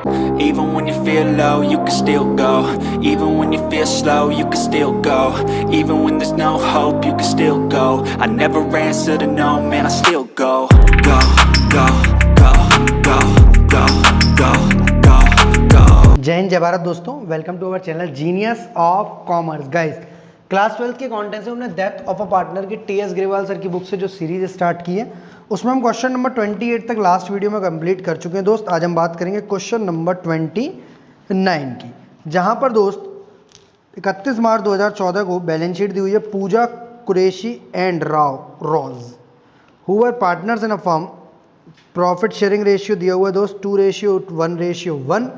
Even when you feel low, you can still go. Even when you feel slow, you can still go. Even when there's no hope, you can still go. I never answer to no, man, I still go. Go, go, go, go, go, go, go, go. जय हिंद जय भारत दोस्तों, welcome to our channel genius of commerce. Guys, class 12 के content से हमने death of a partner की T S Grewal sir की book से जो सीरीज स्टार्ट की है उसमें हम क्वेश्चन नंबर 28 तक लास्ट वीडियो में कंप्लीट कर चुके हैं दोस्त। आज हम बात करेंगे क्वेश्चन नंबर 29 की, जहां पर दोस्त 31 मार्च 2014 को बैलेंस शीट दी हुई है। पूजा कुरैशी एंड राव रोज who were partners in a firm. Profit sharing ratio दिया हुआ है दोस्त 2:1:1,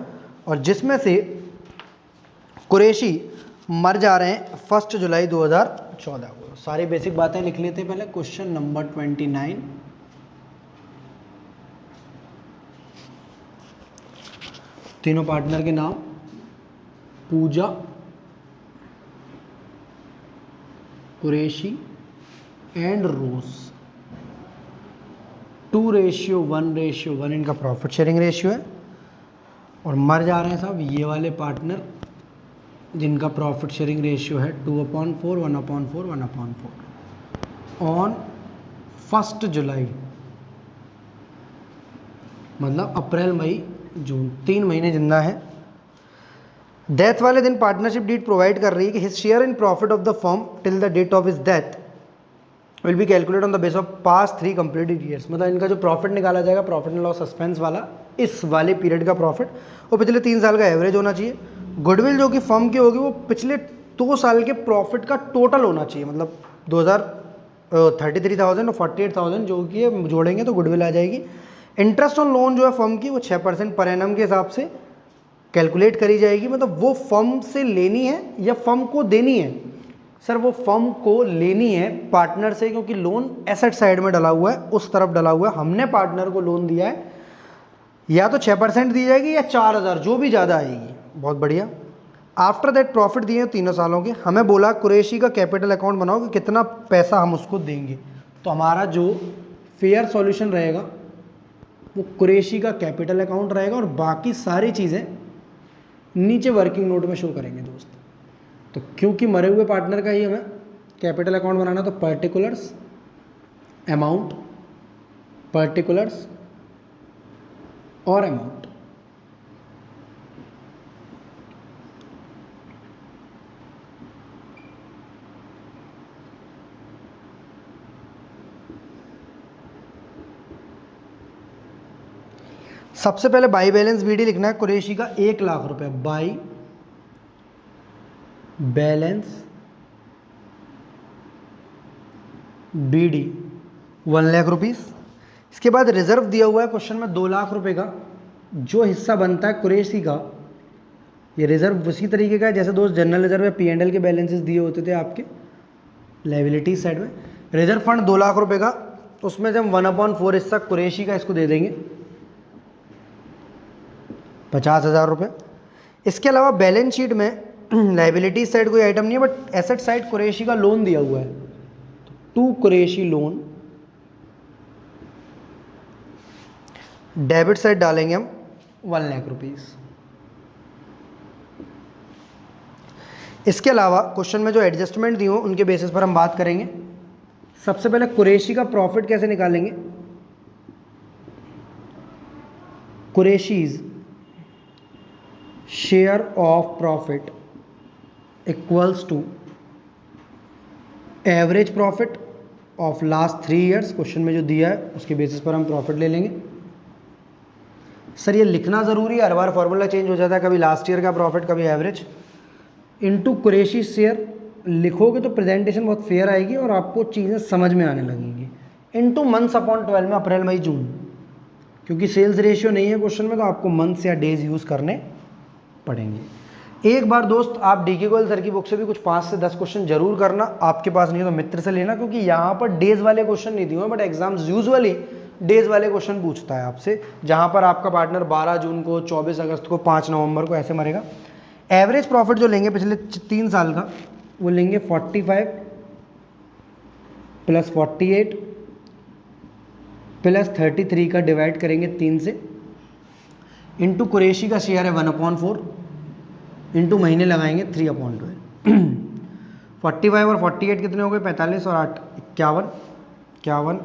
और जिसमें से कुरैशी मर जा रहे हैं 1 जुलाई 2014 को। सारी बेसिक बातें लिख लेते हैं पहले। क्वेश्चन नंबर 29, तीनों पार्टनर के नाम पूजा, कुरैशी एंड रोज। 2:1:1 इनका प्रॉफिट शेयरिंग रेशियो है, और मर जा रहे हैं साहब ये वाले पार्टनर जिनका प्रॉफिट शेयरिंग रेशियो है 2/4, 1/4, 1/4 ऑन 1 जुलाई, मतलब अप्रैल मई जून, 3 महीने जिंदा है। डेथ वाले दिन पार्टनरशिप डीड प्रोवाइड कर रही है कि his share in profit of the firm till the date of his death will be calculate on the base of past 3 completed years. मतलब इनका जो प्रॉफिट निकाला जाएगा, प्रॉफिट एंड लॉस सस्पेंस वाला, इस वाले पीरियड का प्रॉफिट और पिछले 3 साल का एवरेज होना चाहिए। गुडविल जो कि फर्म की होगी वो पिछले 2 साल के प्रॉफिट का टोटल होना चाहिए। मतलब 33,000 और 48,000 जो कि जोड़ेंगे तो गुडविल आ जाएगी। इंटरेस्ट ऑन लोन जो है फर्म की वो 6% पर एनम के हिसाब से कैलकुलेट करी जाएगी। मतलब वो फर्म से लेनी है या फर्म को देनी है? सर वो फर्म को लेनी है पार्टनर से, क्योंकि लोन एसेट साइड में डला हुआ है, उस तरफ डला हुआ है। हमने पार्टनर को लोन दिया है, या तो 6% दी जाएगी या 4,000, जो भी ज़्यादा आएगी। बहुत बढ़िया। आफ्टर दैट प्रॉफिट दिए हैं 3 सालों के। हमें बोला कुरैशी का कैपिटल अकाउंट बनाओ कि कितना पैसा हम उसको देंगे। तो हमारा जो फेयर सॉल्यूशन रहेगा वो कुरैशी का कैपिटल अकाउंट रहेगा, और बाकी सारी चीज़ें नीचे वर्किंग नोट में शो करेंगे दोस्त। तो क्योंकि मरे हुए पार्टनर का ही हमें कैपिटल अकाउंट बनाना, तो पर्टिकुलर्स अमाउंट, पर्टिकुलर्स और अमाउंट। सबसे पहले बाई बैलेंस बीडी लिखना है कुरैशी का 1 लाख रुपए। By balance BD 1 lakh rupees. इसके बाद रिजर्व दिया हुआ है क्वेश्चन में 2 लाख रुपए का, जो हिस्सा बनता है कुरैशी का। ये रिजर्व उसी तरीके का है जैसे दोस्त जनरल रिजर्व या P&L के बैलेंसेस दिए होते थे आपके लाइबिलिटी साइड में। रिजर्व फंड 2 लाख रुपए का, उसमें से हम 1/4 हिस्सा कुरैशी का इसको दे देंगे 50,000 रुपये। इसके अलावा बैलेंस शीट में लाइबिलिटी साइड कोई आइटम नहीं है, बट एसेट साइड कुरैशी का लोन दिया हुआ है, to Qureshi loan. Debit side डालेंगे हम 1 लाख रुपीस। इसके अलावा क्वेश्चन में जो एडजस्टमेंट दी हो उनके बेसिस पर हम बात करेंगे। सबसे पहले कुरैशी का प्रॉफिट कैसे निकालेंगे। Qureshi's share of profit equals to average profit of last 3 years. Question में जो दिया है उसके बेसिस पर हम प्रॉफिट ले लेंगे। सर ये लिखना ज़रूरी है, हर बार फॉर्मूला चेंज हो जाता है, कभी लास्ट ईयर का प्रॉफिट कभी एवरेज। इनटू कुरैशी शेयर लिखोगे तो प्रेजेंटेशन बहुत फेयर आएगी और आपको चीज़ें समझ में आने लगेंगी। इनटू मंथ्स अपॉन 12 में अप्रैल मई जून, क्योंकि सेल्स रेशियो नहीं है क्वेश्चन में, तो आपको मंथ्स या डेज यूज़ करने पड़ेंगे। एक बार दोस्त आप डीके गोयल सर की बुक से भी कुछ 5 से 10 क्वेश्चन जरूर करना। आपके पास नहीं हो तो मित्र से लेना, क्योंकि यहाँ पर डेज वाले क्वेश्चन नहीं दिए हुए, बट एग्जाम्स यूजुअली डेज वाले क्वेश्चन पूछता है आपसे, जहाँ पर आपका पार्टनर 12 जून को, 24 अगस्त को, 5 नवंबर को ऐसे मरेगा। एवरेज प्रॉफिट जो लेंगे पिछले 3 साल का वो लेंगे 45 + 48 + 33 का डिवाइड करेंगे 3 से। इंटू कुरैशी का शेयर है 1/4, इंटू महीने लगाएंगे 3/12। 45 और 48 कितने हो गए? 45 और 8 51, 51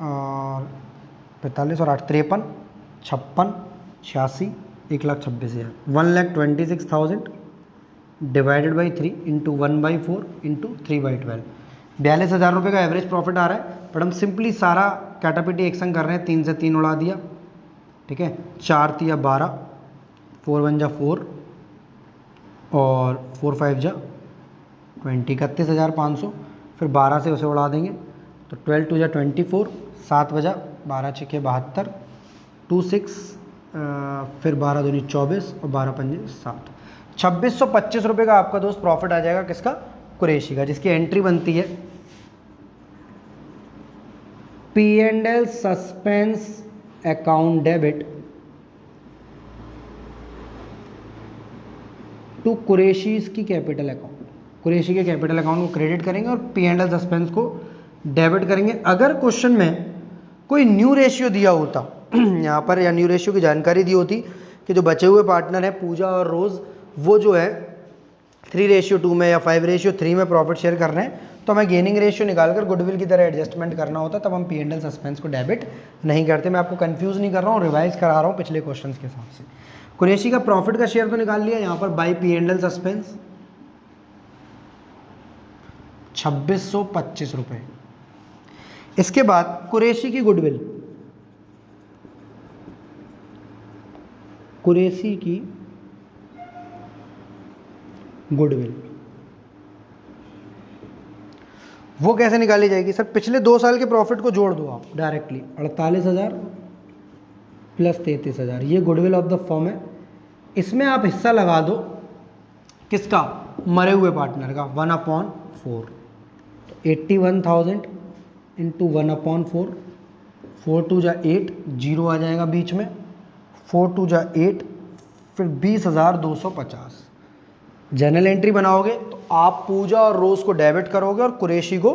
और 45 और 8 53, 56, 86, 1,26,000, 1,26,000 डिवाइडेड बाई 3 इंटू 1/4 इंटू 3/12, 42,000 रुपये का एवरेज प्रॉफिट आ रहा है। बट हम सिंपली सारा कैटापिटी एक संग कर रहे हैं, 3 से 3 उड़ा दिया, ठीक है, 4 तिया 12, 4 1 जा 4 और 4 5 जा 20, 31,500, फिर 12 से उसे उड़ा देंगे तो 12 2 जा 24, 7 बजा 12 6 72, 26, फिर 12 दूनी 24 और 12 पंजे 7, 2625 रुपये का आपका दोस्त प्रॉफिट आ जाएगा। किसका? कुरैशी का, जिसकी एंट्री बनती है P&L suspense account debit to Qureshi's की कैपिटल अकाउंट। कुरैशी के कैपिटल अकाउंट को क्रेडिट करेंगे और P&L सस्पेंस को डेबिट करेंगे। अगर क्वेश्चन में कोई न्यू रेशियो दिया होता यहाँ पर, या न्यू रेशियो की जानकारी दी होती कि जो बचे हुए पार्टनर हैं पूजा और रोज़, वो जो है 3:2 में या 5:3 में प्रॉफिट शेयर कर रहे हैं, तो हमें गेनिंग रेशियो निकालकर गुडविल की तरह एडजस्टमेंट करना होता, तब हम P&L सस्पेंस को डेबिट नहीं करते। मैं आपको कंफ्यूज नहीं कर रहा हूँ, रिवाइज करा रहा हूँ पिछले क्वेश्चंस के हिसाब से। कुरैशी का प्रॉफिट का शेयर तो निकाल लिया यहाँ पर बाई P&L सस्पेंस 2625 रुपये। इसके बाद कुरैशी की गुडविल, कुरैशी की गुडविल वो कैसे निकाली जाएगी? सर पिछले 2 साल के प्रॉफिट को जोड़ दो आप डायरेक्टली, 48,000 प्लस 33,000, ये गुडविल ऑफ द फर्म है। इसमें आप हिस्सा लगा दो किसका? मरे हुए पार्टनर का, 1/4, तो 81,000 इंटू 1/4, 4 2 जा 8, 0 आ जाएगा बीच में, 4 2 जा 8, फिर 20,250। जनरल एंट्री बनाओगे तो आप पूजा और रोज को डेबिट करोगे और कुरैशी को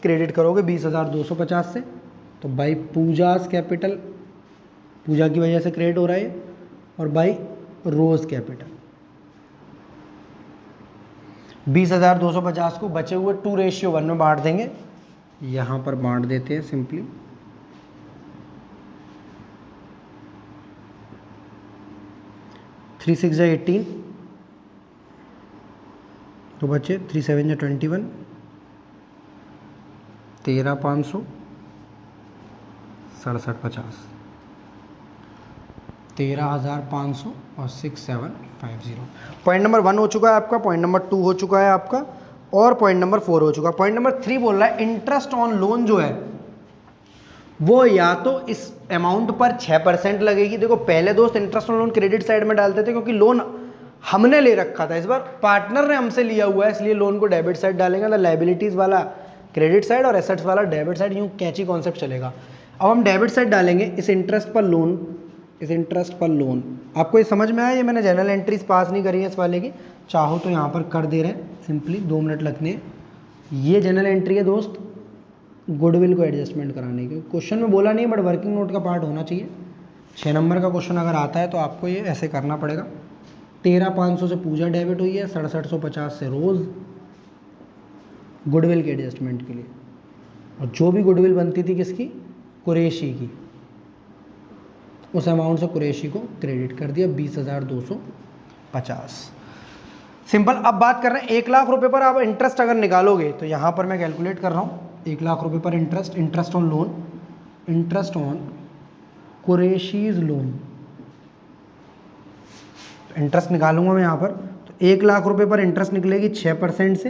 क्रेडिट करोगे 20,250 से, तो बाई पूजास कैपिटल, पूजा की वजह से क्रेडिट हो रहा है, और बाई रोज कैपिटल 20,250 को बचे हुए 2:1 में बांट देंगे। यहाँ पर बांट देते हैं सिंपली, 3 6 जा 18, तो बचे 3 7 जा 21, 13,500, 6750, 13,500 और 6750। पॉइंट नंबर 1 हो चुका है आपका, पॉइंट नंबर 2 हो चुका है आपका, और पॉइंट नंबर 4 हो चुका है। पॉइंट नंबर 3 बोल रहा है इंटरेस्ट ऑन लोन जो है वो या तो इस अमाउंट पर 6% लगेगी। देखो पहले दोस्त interest on loan credit side में डालते थे क्योंकि लोन हमने ले रखा था, इस बार पार्टनर ने हमसे लिया हुआ है, इसलिए लोन को डेबिट साइड डालेंगे, तो लायबिलिटीज वाला क्रेडिट साइड और एसेट्स वाला डेबिट साइड, यूं कैची कॉन्सेप्ट चलेगा। अब हम डेबिट साइड डालेंगे इस इंटरेस्ट पर लोन, इस इंटरेस्ट पर लोन। आपको ये समझ में आया? ये मैंने जनरल एंट्रीज पास नहीं करी है इस वाले की, चाहो तो यहाँ पर कर दे रहे हैं, सिंपली 2 मिनट लगते हैं। ये जनरल एंट्री है दोस्त गुडविल को एडजस्टमेंट कराने के। क्वेश्चन में बोला नहीं है बट वर्किंग नोट का पार्ट होना चाहिए। 6 नंबर का क्वेश्चन अगर आता है तो आपको ये ऐसे करना पड़ेगा। 13,500 से पूजा डेबिट हुई है, 6750 से रोज़ गुडविल के एडजस्टमेंट के लिए, और जो भी गुडविल बनती थी किसकी? कुरैशी की, उस अमाउंट से कुरैशी को क्रेडिट कर दिया 20,250। सिंपल। अब बात कर रहे हैं 1 लाख रुपए पर आप इंटरेस्ट अगर निकालोगे तो यहाँ पर मैं कैलकुलेट कर रहा हूँ 1 लाख रुपए पर interest, interest on loan, interest on Qureshi's loan, interest निकालूंगा मैं यहाँ पर, तो 1 लाख रुपए पर इंटरेस्ट निकलेगी 6% से,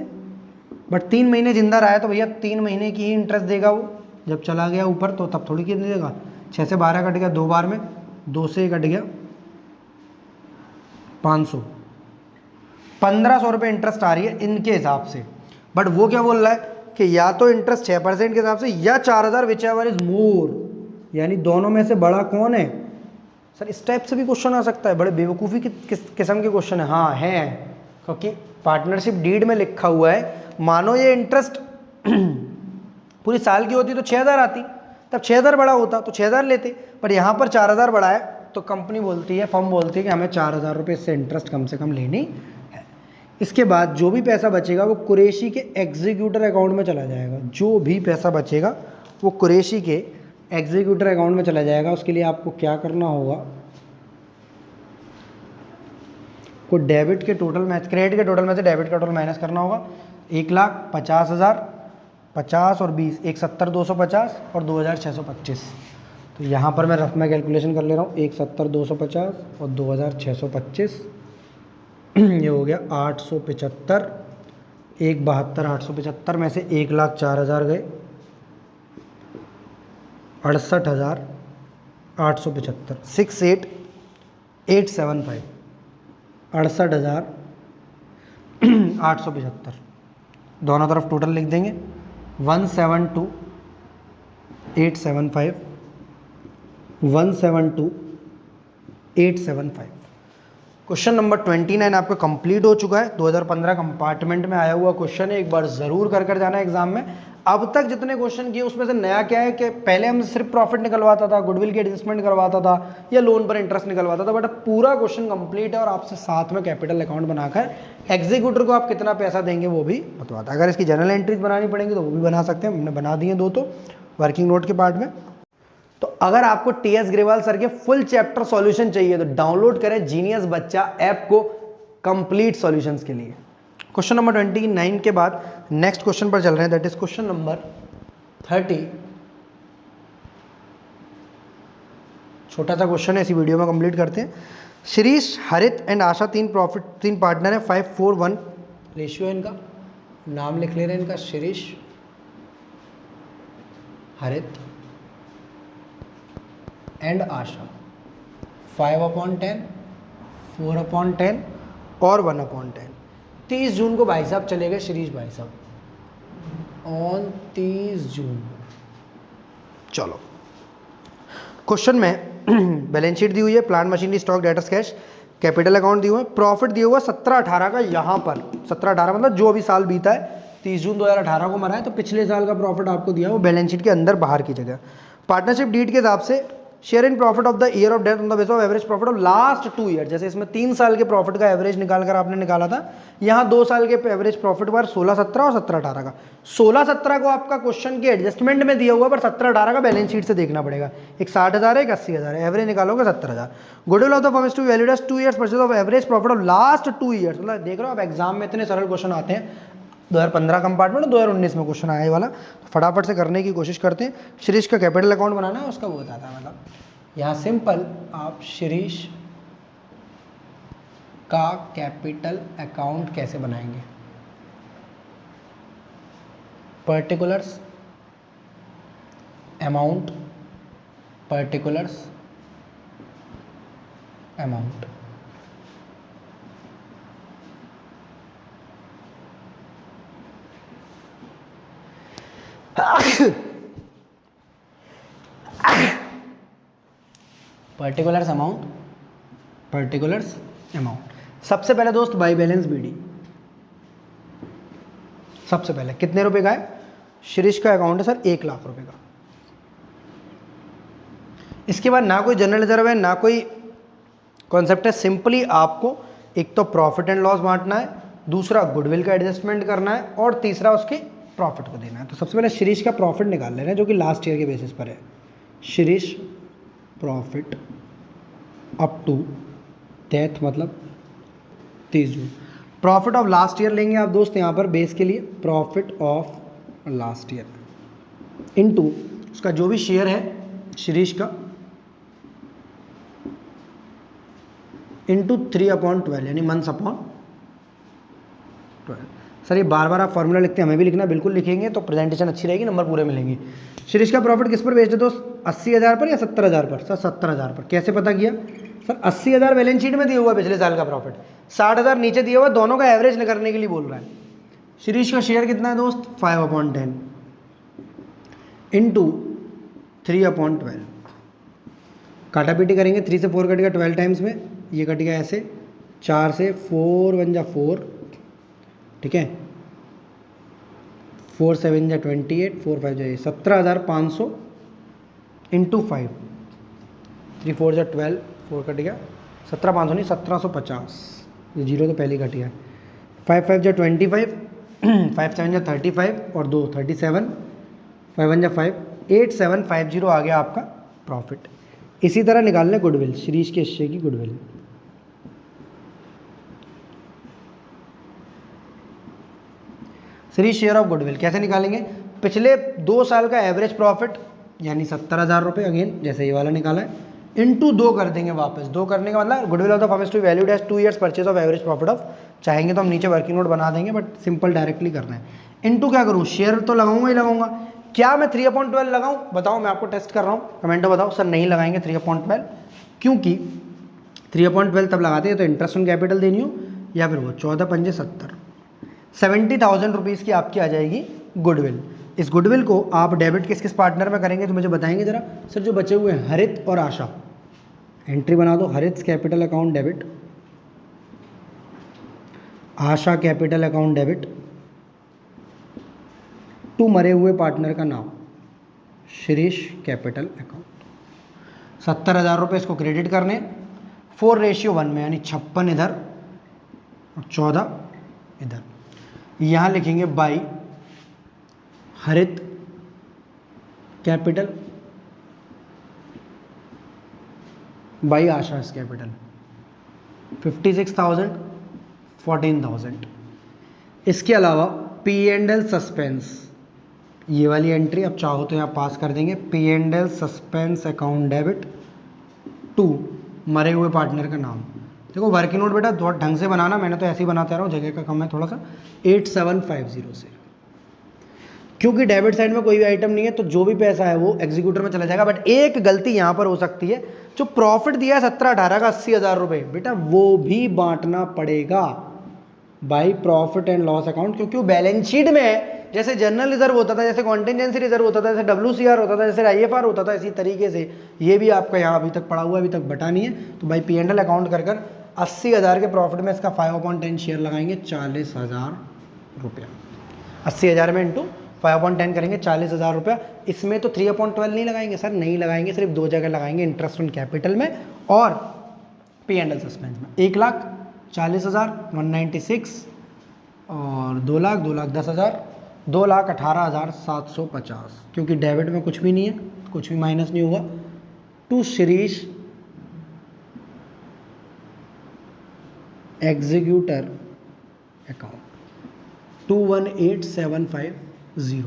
बट 3 महीने जिंदा रहा है तो भैया 3 महीने की ही इंटरेस्ट देगा वो, जब चला गया ऊपर तो तब थोड़ी कितनी देगा। 6 से 12 कट गया 2 बार में, 2 से कट गया 500, 1,500 रुपये इंटरेस्ट आ रही है इनके हिसाब से। बट वो क्या बोल रहा है कि या तो इंटरेस्ट 6% के हिसाब से या 4,000 विच एवर इज मोर, यानी दोनों में से बड़ा कौन है। सर इस टाइप से भी क्वेश्चन आ सकता है, बड़े बेवकूफ़ी की किस्म के क्वेश्चन है। हाँ है, क्योंकि पार्टनरशिप डीड में लिखा हुआ है, मानो ये इंटरेस्ट पूरी साल की होती तो 6,000 आती, तब 6,000 बड़ा होता तो 6,000 लेते, पर यहाँ पर 4,000 बड़ा है तो कंपनी बोलती है, फर्म बोलती है कि हमें 4,000 रुपये इससे इंटरेस्ट कम से कम लेनी है। इसके बाद जो भी पैसा बचेगा वो कुरैशी के एग्जीक्यूटर अकाउंट में चला जाएगा। जो भी पैसा बचेगा वो कुरैशी के एग्जीक्यूटर अकाउंट में चला जाएगा। उसके लिए आपको क्या करना होगा, को डेबिट के टोटल में, क्रेडिट के टोटल में से डेबिट का टोटल माइनस करना होगा। 1,50,000, 50 और 20, 1,70,250 और 2,625। तो यहाँ पर मैं रफ में कैलकुलेशन कर ले रहा हूँ, 1,70,250 और 2,625, ये हो गया 875, 1,72,875 में से 1,04,000 गए, 68,875, 68,875, 68,875। दोनों तरफ टोटल लिख देंगे, 172,875, 172,875। क्वेश्चन नंबर 29 आपका कंप्लीट हो चुका है। 2015 कंपार्टमेंट में आया हुआ क्वेश्चन है, एक बार जरूर कर जाना है एग्जाम में। अब तक जितने क्वेश्चन किए उसमें से नया क्या है कि पहले हम सिर्फ प्रॉफिट निकलवाता था, गुडविल की एडजस्टमेंट करवाता था या लोन पर इंटरेस्ट निकलवाता था, बट अब पूरा क्वेश्चन कंप्लीट है और आपसे साथ में कैपिटल अकाउंट बनाकर एग्जीक्यूटर को आप कितना पैसा देंगे वो भी बतवाता है। अगर इसकी जनरल एंट्रीज बनानी पड़ेंगी तो वो भी बना सकते हैं, हमने बना दिए 2 तो वर्किंग नोट के पार्ट में। तो अगर आपको टीएस ग्रेवाल सर के फुल चैप्टर सॉल्यूशन चाहिए तो डाउनलोड करें जीनियस बच्चा ऐप को कंप्लीट सॉल्यूशंस के लिए। क्वेश्चन नंबर 29 के बाद नेक्स्ट क्वेश्चन पर चल रहे हैं, दैट इज क्वेश्चन नंबर 30। छोटा सा क्वेश्चन है, इसी वीडियो में कंप्लीट करते हैं। शिरीष, हरित एंड आशा 3 पार्टनर है, 5:4:1 रेशियो है इनका। नाम लिख ले रहे हैं इनका, शिरीष, हरित एंड आशा। 5/10, 4/10 और 1/10। 30 जून को भाई साहब चले गए शिरीष भाई साहब, ऑन 30 जून। चलो क्वेश्चन में बैलेंस शीट दी हुई है, plant machinery stock debtors cash, capital account दिए हुए हैं, प्रॉफिट दिया हुआ 17-18 का। यहाँ पर 17-18 मतलब जो अभी साल बीता है, 30 जून 2018 को मरा है, तो पिछले साल का प्रॉफिट आपको दिया वो बैलेंस शीट के अंदर बाहर की जगह। पार्टनरशिप डीड के हिसाब से share in profit of the year of death on the base of average profit of last 2 year. जैसे इसमें 3 साल के प्रॉफिट का एवरेज निकालकर आपने निकाला था, यहाँ 2 साल के एवरेज प्रॉफिट पर 16-17 और 17-18 का। 16-17 को आपका क्वेश्चन के एडजस्टमेंट में दिया हुआ, पर 17-18 का बैलेंस शीट से देखना पड़ेगा। एक 60,000 है, एक 80,000 है, एवरेज निकालोगे 70,000। Goodwill of the firm is to valued as 2 years purchase of average profit of last 2 years. मतलब देख रहे हो आप, एग्जाम में इतने सरल क्वेश्चन आते हैं। 2015 कंपार्टमेंट और 2019 में क्वेश्चन आया ये वाला, फटाफट से करने की कोशिश करते हैं। शिरीष का कैपिटल अकाउंट बनाना है, उसका वो बताता है। मतलब यहाँ सिंपल आप शिरीष का कैपिटल अकाउंट कैसे बनाएंगे, particulars, amount, particulars, amount. Particulars amount, particulars amount. सबसे पहले दोस्त बाई बैलेंस बीडी, सबसे पहले कितने रुपए का है? शिरीष का अकाउंट है सर 1 लाख रुपए का। इसके बाद ना कोई जनरल रिजर्व है, ना कोई कॉन्सेप्ट है, सिंपली आपको एक तो प्रॉफिट एंड लॉस बांटना है, दूसरा गुडविल का एडजस्टमेंट करना है और तीसरा उसके प्रॉफिट को देना है। तो सबसे पहले शिरीष का प्रॉफिट निकाल ले रहे हैं जो कि लास्ट ईयर के बेसिस पर है। Shirish profit up to death मतलब 30 June. Profit of last year लेंगे आप दोस्त यहाँ पर बेस के लिए, profit of last year into उसका जो भी शेयर है शिरीष का इंटू 3/12 यानी मंथ्स अपॉन 12। सर ये बार बार आप फॉर्मूला लिखते हैं, हमें भी लिखना, बिल्कुल लिखेंगे तो प्रेजेंटेशन अच्छी रहेगी, नंबर पूरे मिलेंगे। शिरीष का प्रॉफिट किस पर बेस्ड है दोस्त? 80,000 पर या 70,000 पर? सर 70,000 पर। कैसे पता किया सर? 80,000 बैलेंस शीट में दिया हुआ पिछले साल का प्रॉफिट, 60,000 नीचे दिया हुआ, दोनों का एवरेज करने के लिए बोल रहा है। शिरीष का शेयर कितना है दोस्त? 5/10 इंटू 3/12। काटा पीटी करेंगे, 3 से 4 कट गया 12 टाइम्स में, ये कट गया ऐसे 4 से 4 1 जा 4, ठीक है, 4 7 जा 28, 4 5 जा 17,500 इंटू 5, 3 4 जा 12, 4 कट गया, 17,500 नहीं 1750, ये जीरो तो पहले ही कट गया। 5 5 जा 25, 5 7 जा 35 और 2 37, 5 1 जा 5, 8750 आ गया आपका प्रॉफिट। इसी तरह निकालना है गुडविल, शिरीष के हिस्से की goodwill. Shirish share of goodwill कैसे निकालेंगे? पिछले 2 साल का एवरेज प्रॉफिट यानी 70,000 रुपये, अगेन जैसे ये वाला निकाला है, इंटू 2 कर देंगे वापस। 2 करने का मतलब goodwill of the firm is to valued as 2 years purchase of average profit of, चाहेंगे तो हम नीचे वर्किंग नोट बना देंगे बट सिंपल डायरेक्टली करना है। इंटू क्या करूँ, शेयर तो लगाऊंगा ही लगाऊंगा। क्या मैं 3/12 लगाऊं? बताओ, मैं आपको टेस्ट कर रहा हूँ, कमेंट में बताओ। सर नहीं लगाएंगे 3/12, क्योंकि 3/12 तब लगाते हैं तो इंटरेस्ट ऑन कैपिटल देनी हो या फिर वो 14 पंजे 70, 70,000 रुपीज़ की आपकी आ जाएगी गुडविल। इस गुडविल को आप डेबिट किस किस पार्टनर में करेंगे तो मुझे बताएंगे जरा। सर जो बचे हुए हैं हरित और आशा, एंट्री बना दो, Harit capital account debit, Asha capital account debit, to मरे हुए पार्टनर का नाम शिरीष कैपिटल अकाउंट। 70,000 रुपये इसको क्रेडिट करने 4:1 में, यानी 56 इधर और 14 इधर। यहाँ लिखेंगे बाई हरित कैपिटल बाई आशास कैपिटल, 56,000 14,000। इसके अलावा P&L सस्पेंस, ये वाली एंट्री अब चाहो तो यहाँ पास कर देंगे, P&L suspense account debit to मरे हुए पार्टनर का नाम। देखो वर्किंग नोट बेटा थोड़ा ढंग से बनाना, मैंने तो ऐसे ही बनाता रहा हूँ, जगह का कम है थोड़ा सा। 8750 से, क्योंकि डेबिट साइड में कोई भी आइटम नहीं है तो जो भी पैसा है वो एग्जीक्यूटर में चला जाएगा। बट एक गलती यहाँ पर हो सकती है, जो प्रॉफिट दिया है 17-18 का 80,000 रुपये, बेटा वो भी बांटना पड़ेगा by profit and loss account, क्योंकि वो बैलेंस शीट में है। जैसे जनरल रिजर्व होता था, जैसे कॉन्टिजेंसी रिजर्व होता था, जैसे WCR होता था, जैसे IFR होता था, इसी तरीके से ये भी आपका यहाँ अभी तक पड़ा हुआ है, अभी तक बटा नहीं है। तो भाई P&L अकाउंट कर 80,000 के प्रॉफिट में इसका 5/10 शेयर लगाएंगे, 40,000 रुपया। 80,000 में इंटू 5/10 करेंगे, 40,000 रुपया। इसमें तो 3/12 नहीं लगाएंगे सर, नहीं लगाएंगे, सिर्फ 2 जगह लगाएंगे, इंटरेस्ट ऑन कैपिटल में और P&L सस्पेंस में। 1,40,000 196 और 2,10,000 2,18,750, क्योंकि डेबिट में कुछ भी नहीं है, कुछ भी माइनस नहीं होगा। To Shirish executor account 218,750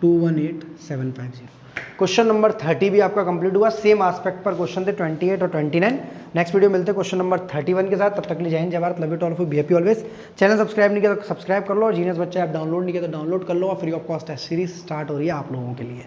218,750। Question number 30 भी आपका कंप्लीट हुआ। सेम एस्पेक्ट पर क्वेश्चन थे 28 और 29। नेक्स्ट वीडियो मिलते हैं क्वेश्चन नंबर 31 के साथ। तब तक के लिए जय हिंद, जय Bharat, love you all, be happy always. Channel subscribe नहीं किया तो सब्सक्राइब कर लो, और जीनियस बच्चे आप डाउनलोड नहीं किया तो डाउनलोड कर लो, और फ्री ऑफ कॉस्ट है सीरीज स्टार्ट हो रही है आप लोगों के लिए।